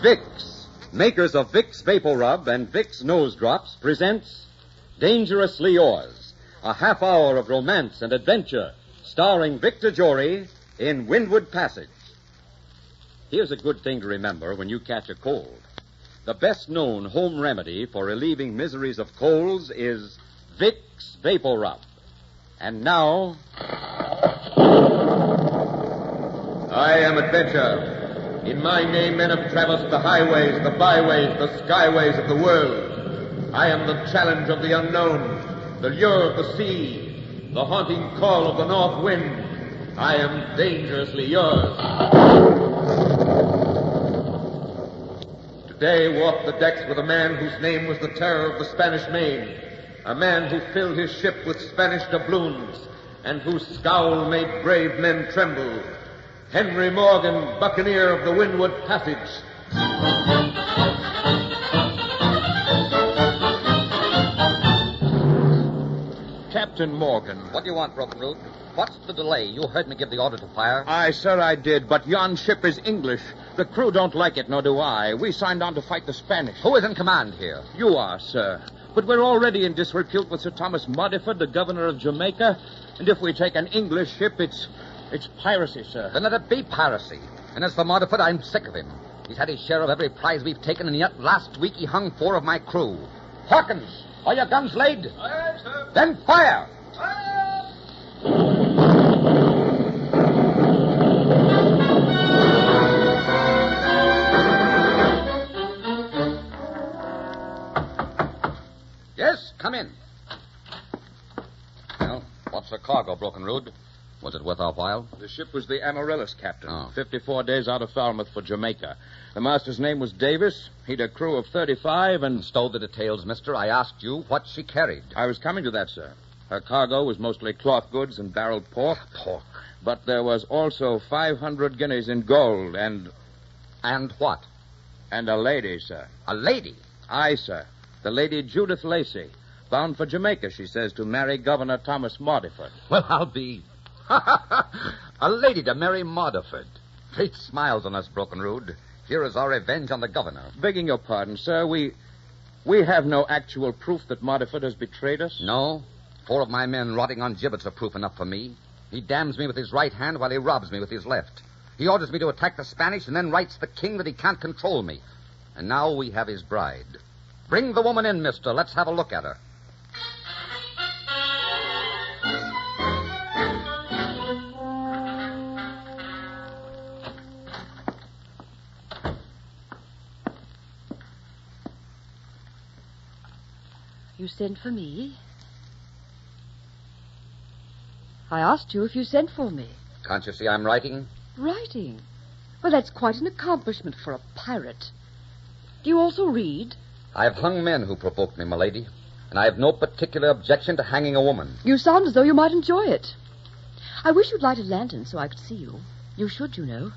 Vicks, makers of Vicks Vapor Rub and Vicks Nose Drops, presents Dangerously Yours, a half hour of romance and adventure, starring Victor Jory in Windward Passage. Here's a good thing to remember when you catch a cold. The best-known home remedy for relieving miseries of colds is Vicks Vapor Rub. And now... I am Adventure. In my name, men have traversed the highways, the byways, the skyways of the world. I am the challenge of the unknown, the lure of the sea, the haunting call of the north wind. I am dangerously yours. Today walked the decks with a man whose name was the terror of the Spanish Main, a man who filled his ship with Spanish doubloons, and whose scowl made brave men tremble. Henry Morgan, buccaneer of the Windward Passage. Captain Morgan. What do you want, Broken Root? What's the delay? You heard me give the order to fire. Aye, sir, I did, but yon ship is English. The crew don't like it, nor do I. We signed on to fight the Spanish. Who is in command here? You are, sir. But we're already in disrepute with Sir Thomas Modiford, the governor of Jamaica. And if we take an English ship, it's piracy, sir. Then let it be piracy. And as for Modiford, I'm sick of him. He's had his share of every prize we've taken, and yet last week he hung 4 of my crew. Hawkins, are your guns laid? Aye, sir. Then fire! Yes, come in. Well, what's the cargo, Broken Root? Was it worth our while? The ship was the Amaryllis, Captain. Oh. 54 days out of Falmouth for Jamaica. The master's name was Davis. He'd a crew of 35 and... Stole the details, mister. I asked you what she carried. I was coming to that, sir. Her cargo was mostly cloth goods and barreled pork. Pork. But there was also 500 guineas in gold and... And what? And a lady, sir. A lady? Aye, sir. The Lady Judith Lacey. Bound for Jamaica, she says, to marry Governor Thomas Modiford. Well, I'll be... A lady to marry Modiford. Great smiles on us, Broken Root. Here is our revenge on the governor. Begging your pardon, sir, we have no actual proof that Modiford has betrayed us. No? 4 of my men rotting on gibbets are proof enough for me. He damns me with his right hand while he robs me with his left. He orders me to attack the Spanish and then writes the king that he can't control me. And now we have his bride. Bring the woman in, mister. Let's have a look at her. You sent for me? I asked you if you sent for me. Can't you see I'm writing? Writing? Well, that's quite an accomplishment for a pirate. Do you also read? I've hung men who provoked me, my lady, and I have no particular objection to hanging a woman. You sound as though you might enjoy it. I wish you'd light a lantern so I could see you. You should, you know.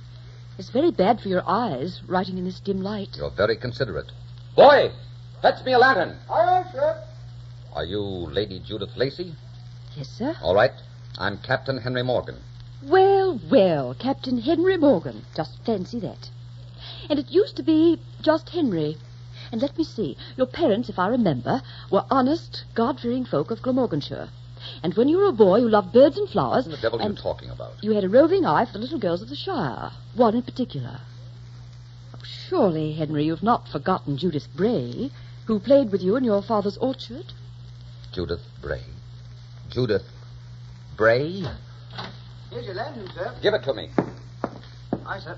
It's very bad for your eyes, writing in this dim light. You're very considerate. Boy, fetch me a lantern. Aye, sir. Are you Lady Judith Lacey? Yes, sir. All right. I'm Captain Henry Morgan. Well, well, Captain Henry Morgan. Just fancy that. And it used to be just Henry. And let me see. Your parents, if I remember, were honest, God-fearing folk of Glamorganshire. And when you were a boy, you loved birds and flowers. What the devil are you talking about? You had a roving eye for the little girls of the Shire. One in particular. Oh, surely, Henry, you've not forgotten Judith Bray, who played with you in your father's orchard? Judith Bray. Judith Bray? Here's your lantern, sir. Give it to me. Aye, sir.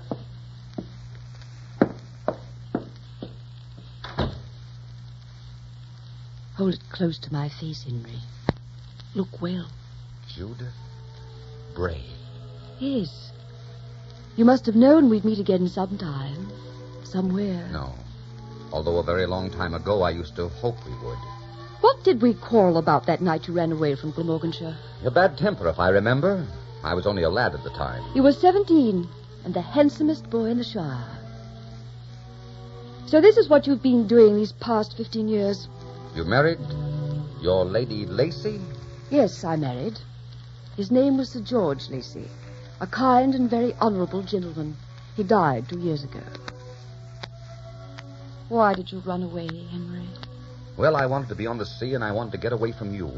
Hold it close to my face, Henry. Look well. Judith Bray. Yes. You must have known we'd meet again sometime. Somewhere. No. Although a very long time ago, I used to hope we would. What did we quarrel about that night you ran away from Glamorganshire? Your bad temper, if I remember. I was only a lad at the time. You were 17 and the handsomest boy in the Shire. So this is what you've been doing these past 15 years. You married your Lady Lacey? Yes, I married. His name was Sir George Lacey, a kind and very honourable gentleman. He died 2 years ago. Why did you run away, Henry? Well, I wanted to be on the sea, and I wanted to get away from you.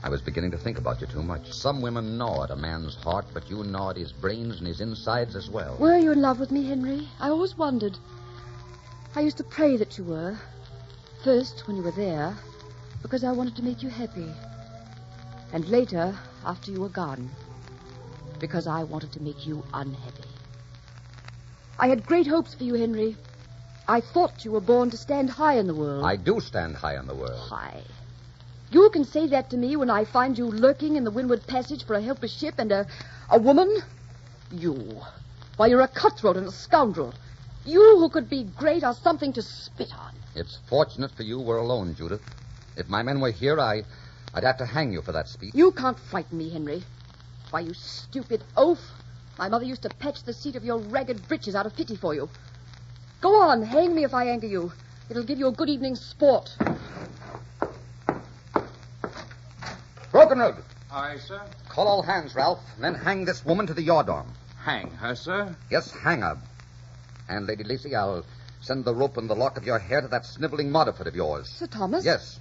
I was beginning to think about you too much. Some women gnaw at a man's heart, but you gnaw at his brains and his insides as well. Were you in love with me, Henry? I always wondered. I used to pray that you were. First, when you were there, because I wanted to make you happy. And later, after you were gone, because I wanted to make you unhappy. I had great hopes for you, Henry. I thought you were born to stand high in the world. I do stand high in the world. High. You can say that to me when I find you lurking in the Windward Passage for a helpless ship and a woman? You. Why, you're a cutthroat and a scoundrel. You who could be great are something to spit on. It's fortunate for you we're alone, Judith. If my men were here, I'd have to hang you for that speech. You can't frighten me, Henry. Why, you stupid oaf. My mother used to patch the seat of your ragged breeches out of pity for you. Go on, hang me if I anger you. It'll give you a good evening's sport. Broken Road. Aye, sir. Call all hands, Ralph, and then hang this woman to the yard arm. Hang her, sir? Yes, hang her. And, Lady Lacey, I'll send the rope and the lock of your hair to that sniveling Modiford of yours. Sir Thomas? Yes.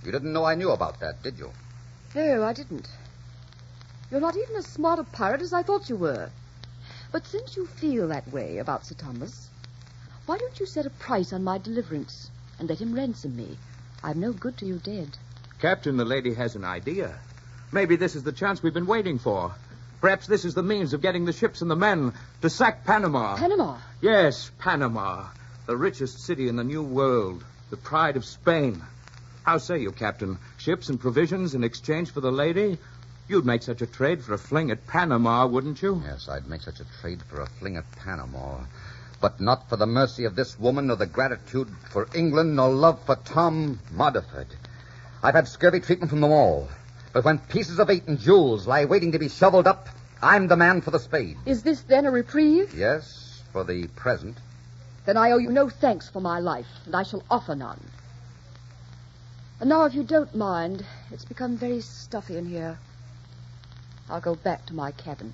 You didn't know I knew about that, did you? No, I didn't. You're not even as smart a pirate as I thought you were. But since you feel that way about Sir Thomas, why don't you set a price on my deliverance and let him ransom me? I'm no good to you dead. Captain, the lady has an idea. Maybe this is the chance we've been waiting for. Perhaps this is the means of getting the ships and the men to sack Panama. Panama? Yes, Panama. The richest city in the New World. The pride of Spain. How say you, Captain? Ships and provisions in exchange for the lady? You'd make such a trade for a fling at Panama, wouldn't you? Yes, I'd make such a trade for a fling at Panama. But not for the mercy of this woman, nor the gratitude for England, nor love for Tom Modiford. I've had scurvy treatment from them all. But when pieces of 8 and jewels lie waiting to be shoveled up, I'm the man for the spade. Is this then a reprieve? Yes, for the present. Then I owe you no thanks for my life, and I shall offer none. And now, if you don't mind, it's become very stuffy in here. I'll go back to my cabin.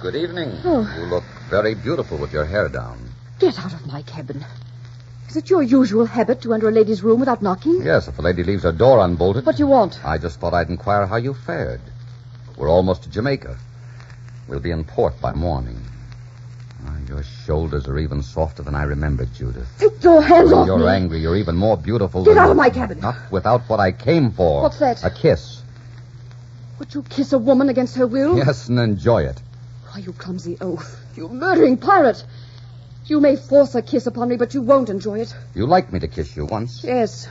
Good evening. Oh. You look very beautiful with your hair down. Get out of my cabin. Is it your usual habit to enter a lady's room without knocking? Yes, if a lady leaves her door unbolted. What do you want? I just thought I'd inquire how you fared. We're almost to Jamaica. We'll be in port by morning. Your shoulders are even softer than I remembered, Judith. Take your hands off me. You're angry. You're even more beautiful Get than... out of my cabin. Not without what I came for. What's that? A kiss. Would you kiss a woman against her will? Yes, and enjoy it. Why, you clumsy oaf. You murdering pirate. You may force a kiss upon me, but you won't enjoy it. You liked me to kiss you once. Yes.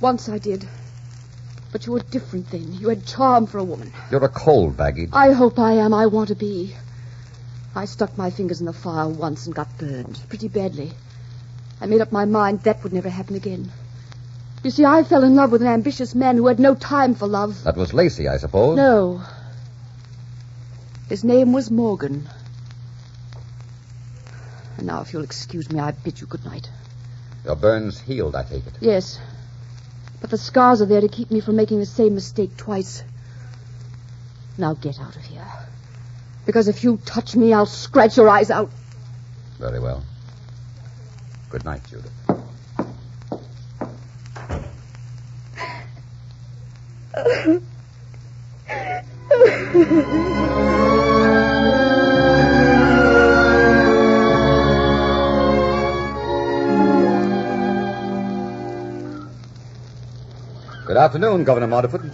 Once I did. But you were different then. You had charm for a woman. You're a cold baggage. I hope I am. I want to be. I stuck my fingers in the fire once and got burned. Pretty badly. I made up my mind that would never happen again. You see, I fell in love with an ambitious man who had no time for love. That was Lacey, I suppose? No. His name was Morgan. And now, if you'll excuse me, I bid you good night. Your burn's healed, I take it. Yes. But the scars are there to keep me from making the same mistake twice. Now get out of here. Because if you touch me, I'll scratch your eyes out. Very well. Good night, Judith. Good afternoon, Governor Modiford.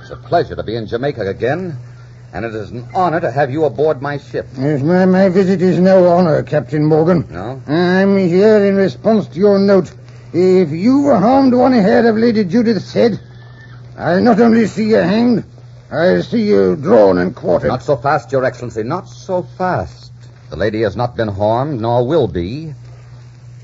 It's a pleasure to be in Jamaica again, and it is an honor to have you aboard my ship. Yes, my visit is no honor, Captain Morgan. No? I'm here in response to your note. If you were harmed one hair of Lady Judith's head, I not only see you hanged, I see you drawn and quartered. Not so fast, Your Excellency, not so fast. The lady has not been harmed, nor will be,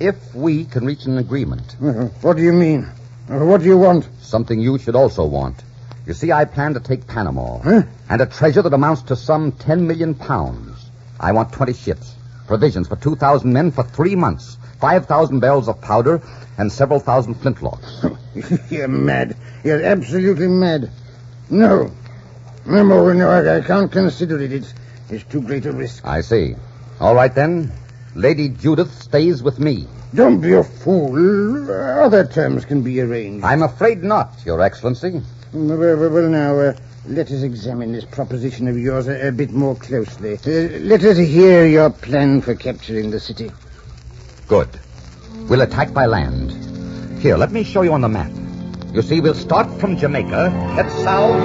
if we can reach an agreement. What do you mean? What do you want? Something you should also want. You see, I plan to take Panama. Huh? And a treasure that amounts to some 10 million pounds. I want 20 ships. provisions for 2,000 men for 3 months, 5,000 barrels of powder, and several thousand flintlocks. You're mad. You're absolutely mad. No. No, Morgan, no, I can't consider it. It's too great a risk. I see. All right, then. Lady Judith stays with me. Don't be a fool. Other terms can be arranged. I'm afraid not, Your Excellency. Well, now, let us examine this proposition of yours a bit more closely. Let us hear your plan for capturing the city. Good. We'll attack by land. Here, let me show you on the map. You see, we'll start from Jamaica, head south.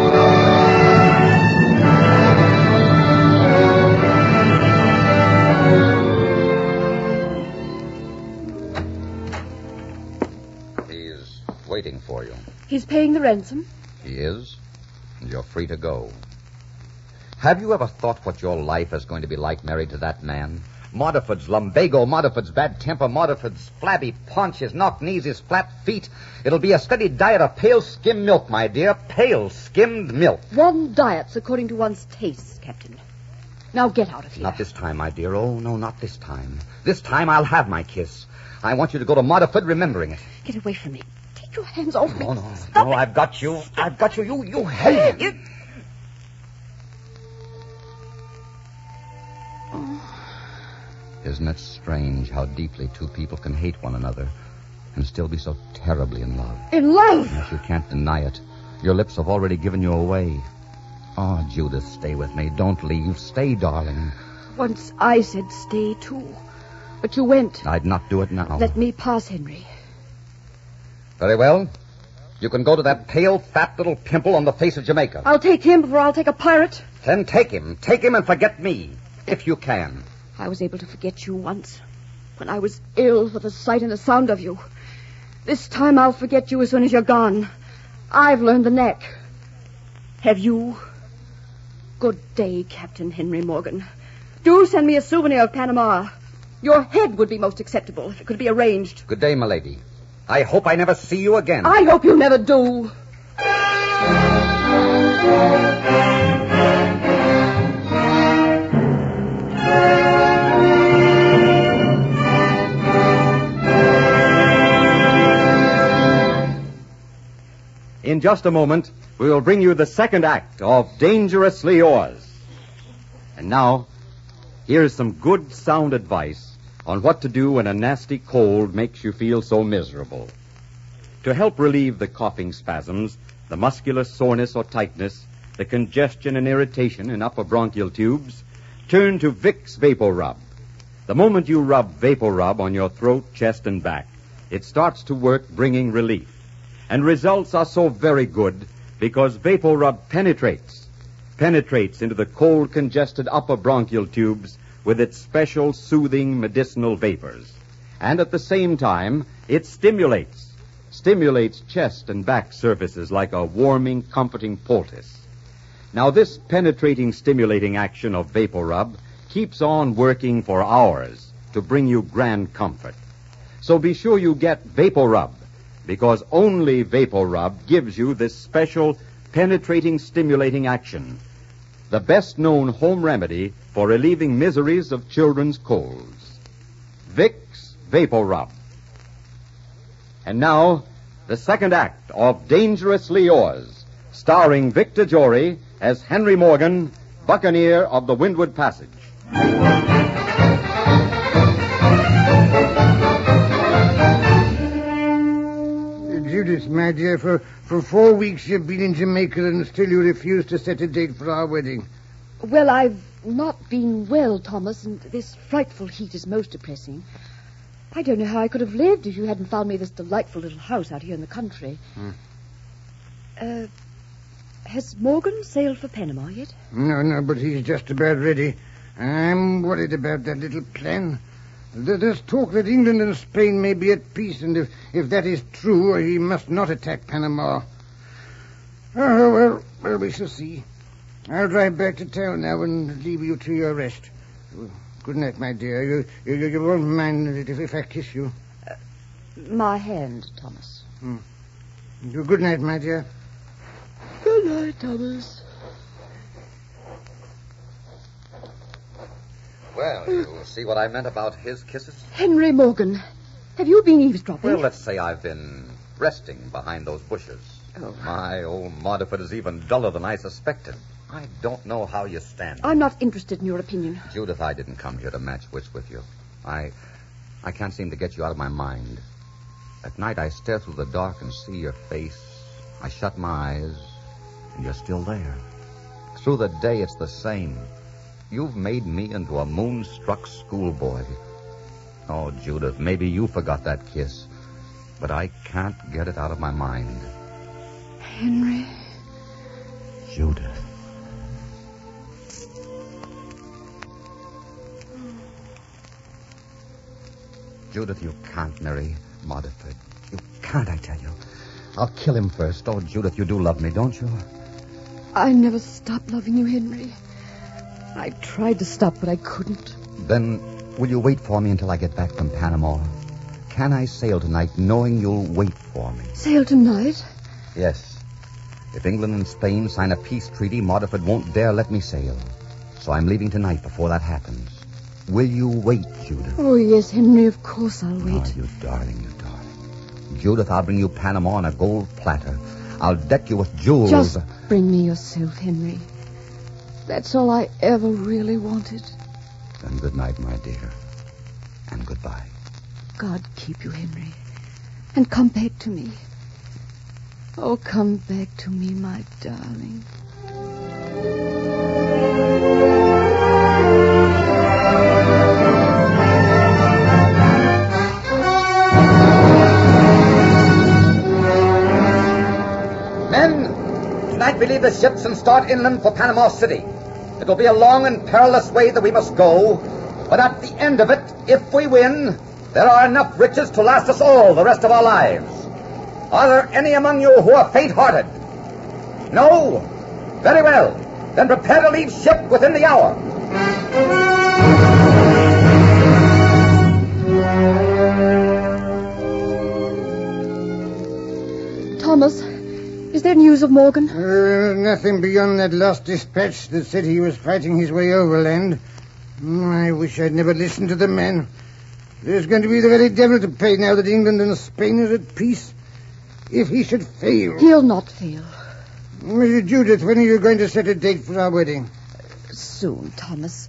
He's waiting for you. He's paying the ransom? He is, and you're free to go. Have you ever thought what your life is going to be like married to that man? Modiford's lumbago, Modiford's bad temper, Modiford's flabby paunch, his knock-knees, his flat feet. It'll be a steady diet of pale skim milk, my dear. Pale skimmed milk. One diet's according to one's tastes, Captain. Now get out of here. Not this time, my dear. Oh, no, not this time. This time I'll have my kiss. I want you to go to Modiford remembering it. Get away from me. Take your hands off me. No, Stop it. I've got you. I've got you. You hate him. Isn't it strange how deeply two people can hate one another and still be so terribly in love? In love? Yes, you can't deny it. Your lips have already given you away. Oh, Judith, stay with me. Don't leave. Stay, darling. Once I said stay, too. But you went. I'd not do it now. Let me pass, Henry. Very well. You can go to that pale, fat little pimple on the face of Jamaica. I'll take him before I'll take a pirate. Then take him. Take him and forget me, if you can. I was able to forget you once, when I was ill for the sight and the sound of you. This time I'll forget you as soon as you're gone. I've learned the knack. Have you? Good day, Captain Henry Morgan. Do send me a souvenir of Panama. Your head would be most acceptable if it could be arranged. Good day, my lady. I hope I never see you again. I hope you never do. In just a moment, we will bring you the second act of Dangerously Yours. And now, here's some good, sound advice on what to do when a nasty cold makes you feel so miserable. To help relieve the coughing spasms, the muscular soreness or tightness, the congestion and irritation in upper bronchial tubes, turn to Vicks Vapor Rub. The moment you rub Vapor Rub on your throat, chest, and back, it starts to work, bringing relief. And results are so very good because Vapor Rub penetrates into the cold, congested upper bronchial tubes with its special soothing medicinal vapors. And at the same time, it stimulates chest and back surfaces like a warming, comforting poultice. Now, this penetrating, stimulating action of Vapor Rub keeps on working for hours to bring you grand comfort. So be sure you get Vapor Rub, because only Vapor Rub gives you this special penetrating, stimulating action, the best-known home remedy for relieving miseries of children's colds. Vicks Vapor Rub. And now, the second act of Dangerously Yours, starring Victor Jory as Henry Morgan, Buccaneer of the Windward Passage. Judith, my dear, for 4 weeks you've been in Jamaica and still you refuse to set a date for our wedding. Well, I've not been well, Thomas, and this frightful heat is most depressing. I don't know how I could have lived if you hadn't found me this delightful little house out here in the country. Has Morgan sailed for Panama yet? No, but he's just about ready. I'm worried about that little plan. There's talk that England and Spain may be at peace, and if that is true, he must not attack Panama. Oh, well, we shall see. I'll drive back to town now and leave you to your rest. Good night, my dear. You won't mind if I kiss you. My hand, Thomas. Good night, my dear. Good night, Thomas. Well, you see what I meant about his kisses? Henry Morgan, have you been eavesdropping? Well, let's say I've been resting behind those bushes. Oh. My old Modiford is even duller than I suspected. I don't know how you stand. I'm not interested in your opinion. Judith, I didn't come here to match wits with you. I can't seem to get you out of my mind. At night, I stare through the dark and see your face. I shut my eyes, and you're still there. Through the day, it's the same. You've made me into a moonstruck schoolboy. Oh, Judith, maybe you forgot that kiss, but I can't get it out of my mind. Henry. Judith. Judith, you can't marry Modiford. You can't, I tell you. I'll kill him first. Oh, Judith, you do love me, don't you? I never stopped loving you, Henry. I tried to stop, but I couldn't. Then will you wait for me until I get back from Panama? Can I sail tonight knowing you'll wait for me? Sail tonight? Yes. If England and Spain sign a peace treaty, Modiford won't dare let me sail. So I'm leaving tonight before that happens. Will you wait, Judith? Oh, yes, Henry, of course I'll wait. Oh, you darling, you darling. Judith, I'll bring you Panama on a gold platter. I'll deck you with jewels. Just bring me yourself, Henry. That's all I ever really wanted. Then good night, my dear. And goodbye. God keep you, Henry. And come back to me. Oh, come back to me, my darling. Men, tonight we leave the ships and start inland for Panama City. It will be a long and perilous way that we must go, but at the end of it, if we win, there are enough riches to last us all the rest of our lives. Are there any among you who are faint-hearted? No? Very well. Then prepare to leave ship within the hour. Thomas, is there news of Morgan? Nothing beyond that last dispatch that said he was fighting his way overland. I wish I'd never listened to the man. There's going to be the very devil to pay now that England and Spain are at peace. If he should fail... He'll not fail. Judith, when are you going to set a date for our wedding? Soon, Thomas.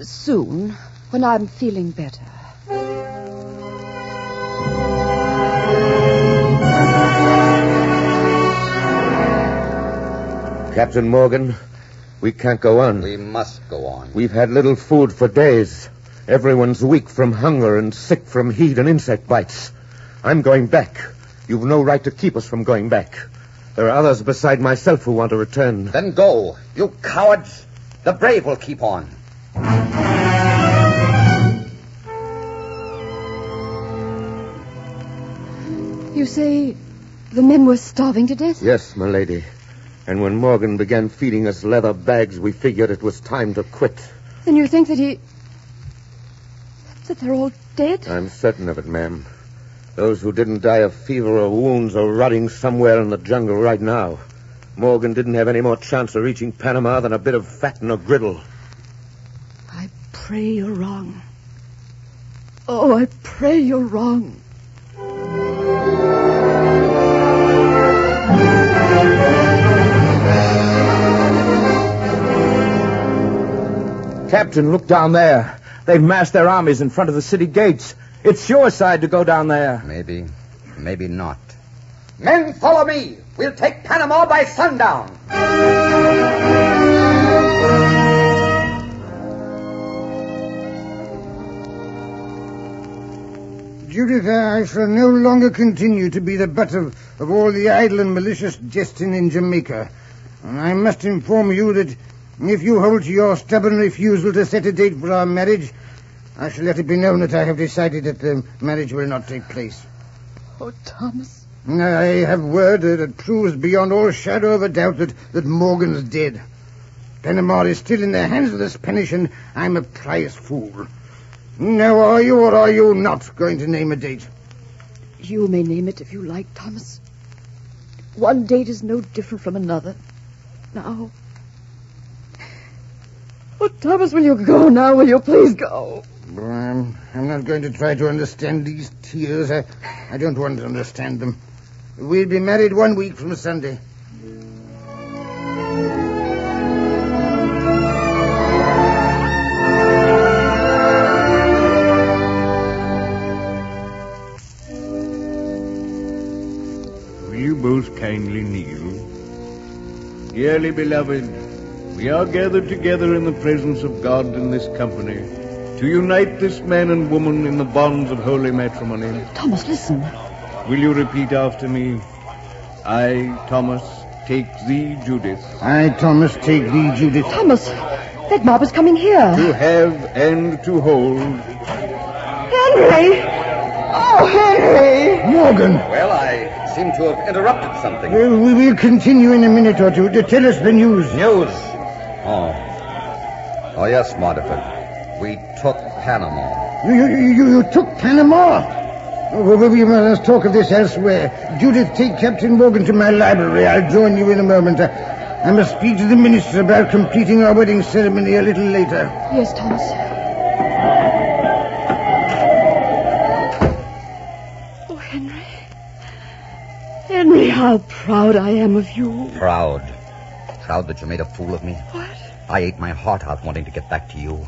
Soon, when I'm feeling better. Captain Morgan, we can't go on. We must go on. We've had little food for days. Everyone's weak from hunger and sick from heat and insect bites. I'm going back. You've no right to keep us from going back. There are others beside myself who want to return. Then go, you cowards. The brave will keep on. You say the men were starving to death? Yes, my lady. And when Morgan began feeding us leather bags, we figured it was time to quit. Then you think that that they're all dead? I'm certain of it, ma'am. Those who didn't die of fever or wounds are rotting somewhere in the jungle right now. Morgan didn't have any more chance of reaching Panama than a bit of fat in a griddle. I pray you're wrong. Oh, I pray you're wrong. Captain, look down there. They've massed their armies in front of the city gates. It's your side to go down there. Maybe, maybe not. Men, follow me. We'll take Panama by sundown. Judith, I shall no longer continue to be the butt of all the idle and malicious jesting in Jamaica. And I must inform you that if you hold to your stubborn refusal to set a date for our marriage, I shall let it be known that I have decided that the marriage will not take place. Oh, Thomas. I have word that proves beyond all shadow of a doubt that Morgan's dead. Panama is still in the hands of the Spanish, and I'm a pious fool. Now, are you or are you not going to name a date? You may name it if you like, Thomas. One date is no different from another. Now, Oh, Thomas, will you go now? Will you please go? I'm not going to try to understand these tears. I don't want to understand them. We'll be married 1 week from Sunday. Will you both kindly kneel? Dearly beloved, we are gathered together in the presence of God in this company to unite this man and woman in the bonds of holy matrimony. Thomas, listen. Will you repeat after me? I, Thomas, take thee, Judith. I, Thomas, take thee, Judith. Thomas, that mob is coming here. To have and to hold. Henry! Oh, Henry! Morgan. Well, I seem to have interrupted something. We will continue in a minute or two to tell us the news. News? Oh, yes, Modiford. We took Panama. You took Panama? We must talk of this elsewhere. Judith, take Captain Morgan to my library. I'll join you in a moment. I must speak to the minister about completing our wedding ceremony a little later. Yes, Thomas. Oh, Henry. Henry, how proud I am of you. Proud. Proud that you made a fool of me. What? I ate my heart out wanting to get back to you.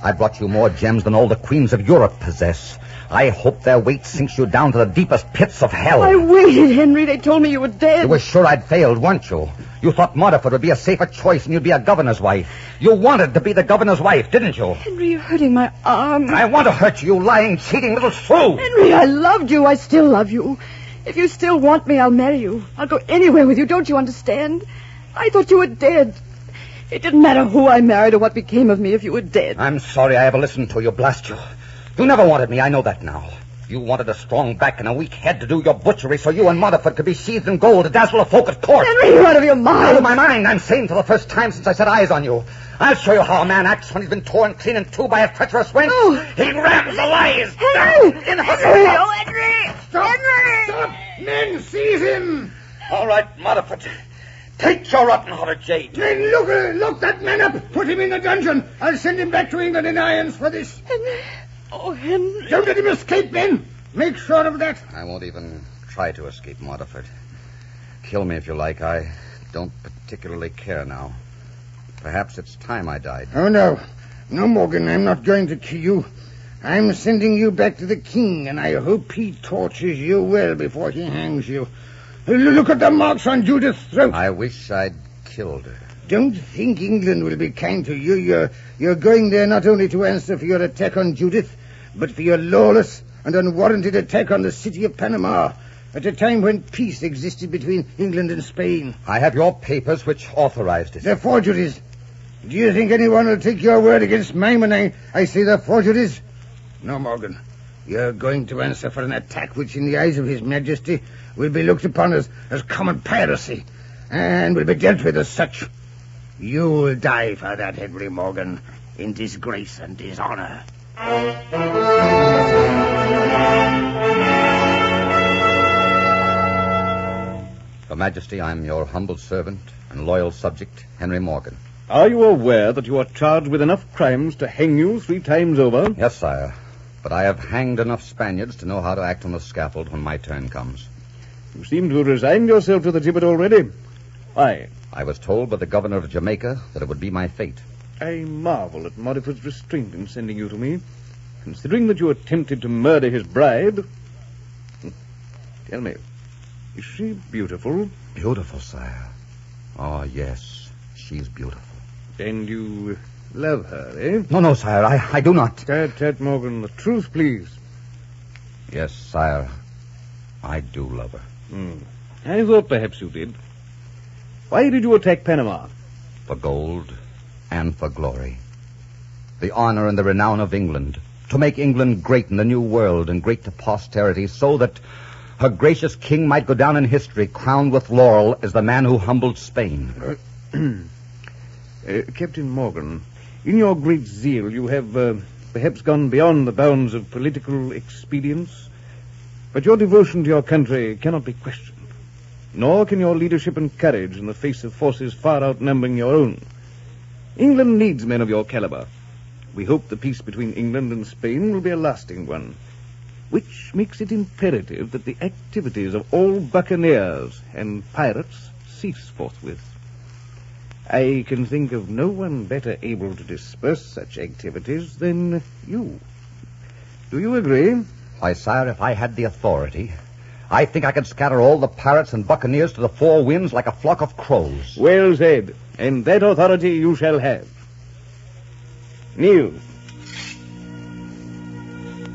I brought you more gems than all the queens of Europe possess. I hope their weight sinks you down to the deepest pits of hell. I waited, Henry. They told me you were dead. You were sure I'd failed, weren't you? You thought Modiford would be a safer choice and you'd be a governor's wife. You wanted to be the governor's wife, didn't you? Henry, you're hurting my arm. I want to hurt you, lying, cheating little shrew. Henry, I loved you. I still love you. If you still want me, I'll marry you. I'll go anywhere with you. Don't you understand? I thought you were dead. It didn't matter who I married or what became of me if you were dead. I'm sorry I ever listened to you, blast you. You never wanted me, I know that now. You wanted a strong back and a weak head to do your butchery so you and Modiford could be sheathed in gold to dazzle a folk at court. Henry, you're out of your mind. Out of my mind. I'm sane for the first time since I set eyes on you. I'll show you how a man acts when he's been torn clean in two by a treacherous wench. Oh. He rams the lies Henry! down in her Henry! throat. Oh, Henry! Stop! Henry! Stop! Men, seize him! All right, Modiford. Take your rotten-hearted jade. Men, look that man up! Put him in the dungeon! I'll send him back to England in irons for this. Henry! Oh, Henry! Don't let him escape, men! Make sure of that. I won't even try to escape, Modiford. Kill me if you like. I don't particularly care now. Perhaps it's time I died. Oh, no. No, Morgan, I'm not going to kill you. I'm sending you back to the king, and I hope he tortures you well before he hangs you. Look at the marks on Judith's throat. I wish I'd killed her. Don't think England will be kind to you. You're going there not only to answer for your attack on Judith, but for your lawless and unwarranted attack on the city of Panama at a time when peace existed between England and Spain. I have your papers which authorized it. They're forgeries. Do you think anyone will take your word against mine when I say they're forgeries? No, Morgan. You're going to answer for an attack which, in the eyes of His Majesty, will be looked upon as common piracy and will be dealt with as such. You'll die for that, Henry Morgan, in disgrace and dishonor. Your Majesty, I'm your humble servant and loyal subject, Henry Morgan. Are you aware that you are charged with enough crimes to hang you 3 times over? Yes, sire. But I have hanged enough Spaniards to know how to act on the scaffold when my turn comes. You seem to have resigned yourself to the gibbet already. Why? I was told by the governor of Jamaica that it would be my fate. I marvel at Modiford's restraint in sending you to me, considering that you attempted to murder his bride. Tell me, is she beautiful? Beautiful, sire. Oh, yes, she's beautiful. And you love her, eh? No, sire, I do not. Tut, Morgan, the truth, please. Yes, sire, I do love her. I thought perhaps you did. Why did you attack Panama? For gold and for glory. The honor and the renown of England. To make England great in the New World and great to posterity, so that her gracious king might go down in history crowned with laurel as the man who humbled Spain. Captain Morgan, in your great zeal, you have perhaps gone beyond the bounds of political expedience, but your devotion to your country cannot be questioned, nor can your leadership and courage in the face of forces far outnumbering your own. England needs men of your caliber. We hope the peace between England and Spain will be a lasting one, which makes it imperative that the activities of all buccaneers and pirates cease forthwith. I can think of no one better able to disperse such activities than you. Do you agree? Why, sire, if I had the authority, I think I could scatter all the pirates and buccaneers to the four winds like a flock of crows. Well said, and that authority you shall have. Kneel.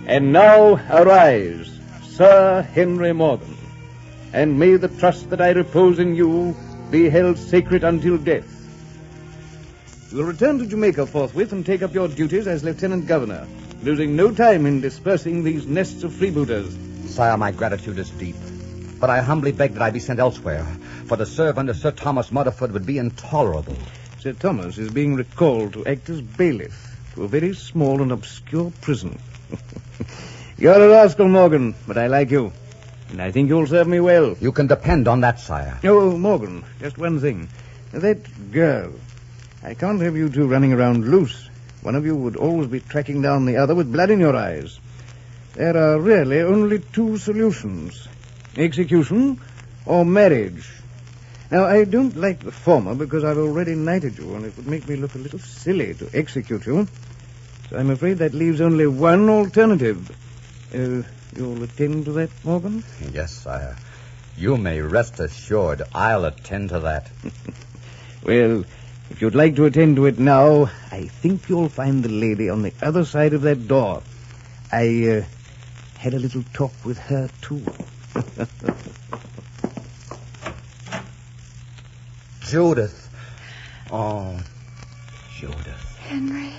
And now arise, Sir Henry Morgan, and may the trust that I repose in you be held sacred until death. You will return to Jamaica forthwith and take up your duties as Lieutenant Governor, losing no time in dispersing these nests of freebooters. Sire, my gratitude is deep, but I humbly beg that I be sent elsewhere, for to serve under Sir Thomas Mudderford would be intolerable. Sir Thomas is being recalled to act as bailiff to a very small and obscure prison. You're a rascal, Morgan, but I like you, and I think you'll serve me well. You can depend on that, sire. Oh, Morgan, just one thing. That girl. I can't have you two running around loose. One of you would always be tracking down the other with blood in your eyes. There are really only two solutions: execution or marriage. Now, I don't like the former because I've already knighted you, and it would make me look a little silly to execute you. So I'm afraid that leaves only one alternative. You'll attend to that, Morgan? Yes, sire. You may rest assured I'll attend to that. Well, if you'd like to attend to it now, I think you'll find the lady on the other side of that door. I had a little talk with her, too. Judith. Oh, Judith. Henry.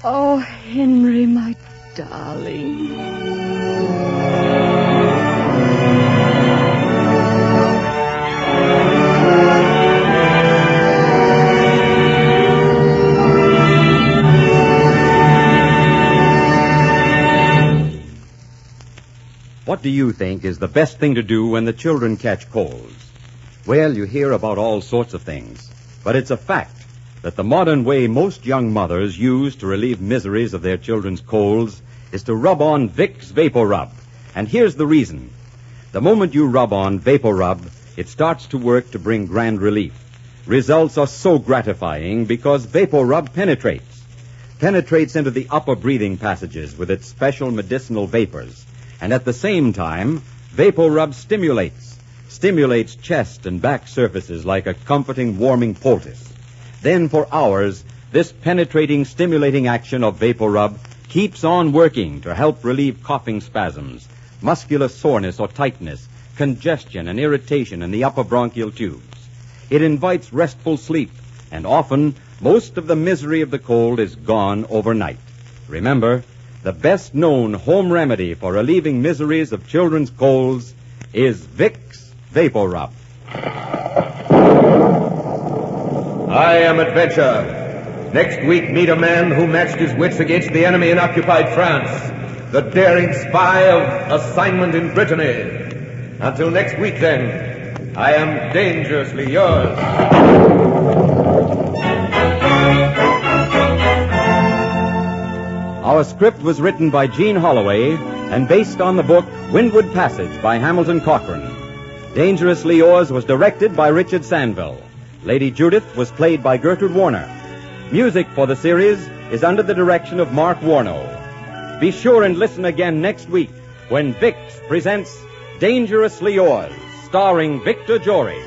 Oh, Henry, my darling. What do you think is the best thing to do when the children catch colds? Well, you hear about all sorts of things, but it's a fact that the modern way most young mothers use to relieve miseries of their children's colds is to rub on Vicks Vapor Rub. And here's the reason. The moment you rub on Vapor Rub, it starts to work to bring grand relief. Results are so gratifying because Vapor Rub penetrates into the upper breathing passages with its special medicinal vapors. And at the same time, Vapor Rub stimulates chest and back surfaces like a comforting, warming poultice. Then for hours, this penetrating, stimulating action of Vapor Rub keeps on working to help relieve coughing spasms, muscular soreness or tightness, congestion and irritation in the upper bronchial tubes. It invites restful sleep, and often, most of the misery of the cold is gone overnight. Remember, the best-known home remedy for relieving miseries of children's colds is Vicks Vapor Rub. I am Adventure. Next week, meet a man who matched his wits against the enemy in occupied France, the daring spy of assignment in Brittany. Until next week, then, I am dangerously yours. Our script was written by Gene Holloway and based on the book Windward Passage by Hamilton Cochran. Dangerously Yours was directed by Richard Sandville. Lady Judith was played by Gertrude Warner. Music for the series is under the direction of Mark Warno. Be sure and listen again next week when Vicks presents Dangerously Yours, starring Victor Jory.